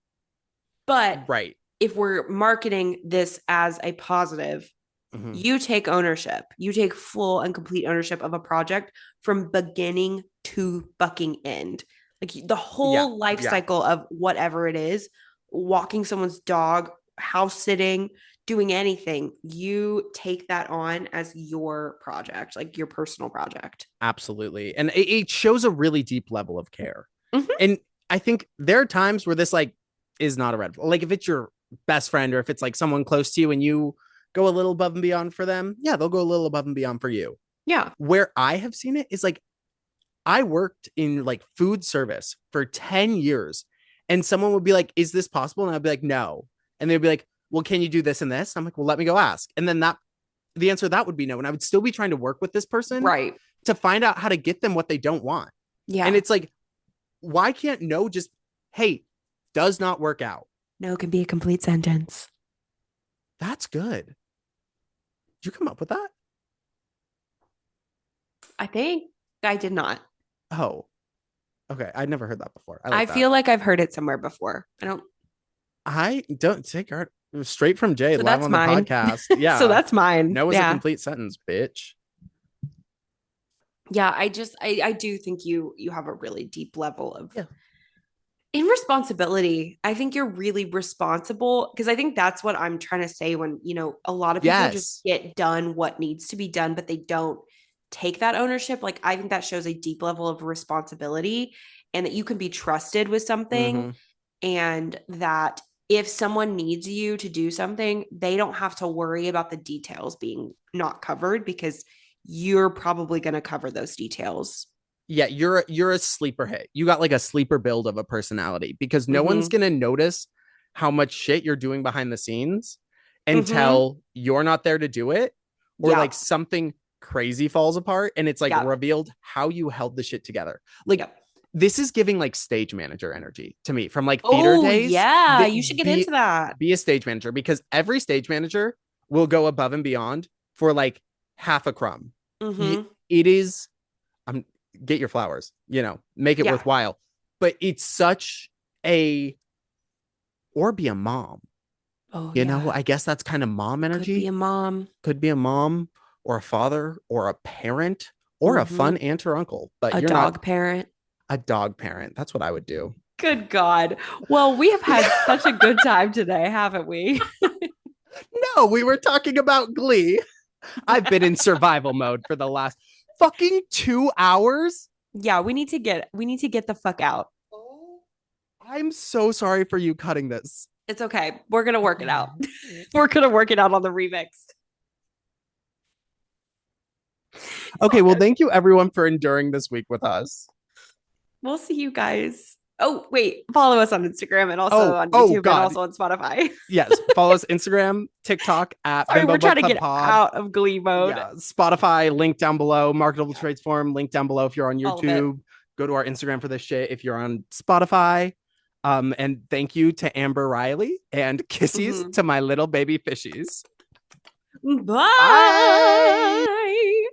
but Right. if we're marketing this as a positive, Mm-hmm. you take ownership. You take full and complete ownership of a project from beginning to fucking end. Like the Yeah. whole life Yeah. cycle of whatever it is, walking someone's dog, house sitting, doing anything, you take that on as your project, like your personal project. Absolutely. And it shows a really deep level of care. Mm-hmm. And I think there are times where this like is not a red flag. Like if it's your best friend or if it's like someone close to you and you go a little above and beyond for them, yeah, they'll go a little above and beyond for you. Yeah. Where I have seen it is like I worked in like food service for 10 years and someone would be like, is this possible? And I'd be like, no. And they'd be like, well, can you do this and this? And I'm like, well, let me go ask. And then the answer to that would be no. And I would still be trying to work with this person Right. to find out how to get them what they don't want. Yeah. And it's like, why can't no just, hey, does not work out? No can be a complete sentence. That's good. Did you come up with that? I think I did not. Oh, okay. I'd never heard that before. I I like that. feel like I've heard it somewhere before. I don't take art straight from Jade So live that's on the mine. podcast. Yeah. So that's mine. No is a Yeah. complete sentence, bitch. Yeah, I do think you have a really deep level of Yeah. in responsibility. I think you're really responsible because I think that's what I'm trying to say when, a lot of people just Yes. get done what needs to be done, but they don't take that ownership. Like, I think that shows a deep level of responsibility and that you can be trusted with something, Mm-hmm. and that if someone needs you to do something, they don't have to worry about the details being not covered because you're probably going to cover those details. Yeah, you're a sleeper hit. You got like a sleeper build of a personality because no one's Mm-hmm. gonna notice how much shit you're doing behind the scenes Mm-hmm. until you're not there to do it, or like Yep. something crazy falls apart and it's like Yep. revealed how you held the shit together. Like Yep. this is giving like stage manager energy to me from like theater Oh, days. yeah. Th- You should get be into that. be a stage manager because every stage manager will go above and beyond for like half a crumb. Mm-hmm. It is I'm get your flowers, make it Yeah. worthwhile. But it's such a or be a mom, Oh, yeah. I guess that's kind of mom Could be energy. a mom. Could be a mom or a father or a parent or a Mm-hmm. fun aunt or uncle, but A you're not dog parent. a dog parent. That's what I would do. Good God. Well, we have had such a good time today, haven't we? No, we were talking about Glee. I've been in survival mode for the last fucking 2 hours. Yeah, we need to get the fuck out. Oh, I'm so sorry for you cutting this. It's okay. We're gonna work it out. We're gonna work it out on the remix. It's Okay, all well, good. thank you everyone for enduring this week with us. We'll see you guys. Oh, wait. Follow us on Instagram and also on Oh YouTube and God. also on Spotify. Yes. Follow us Instagram, TikTok at Sorry, Bimbo we're trying Book to Club get Pod. out of Glee mode. Yeah. Spotify, link down below. Marketable Trades Forum, link down below if you're on All of it. YouTube. Go to our Instagram for this shit if you're on Spotify. And thank you to Amber Riley and kissies Mhm. to my little baby fishies. Bye. Bye.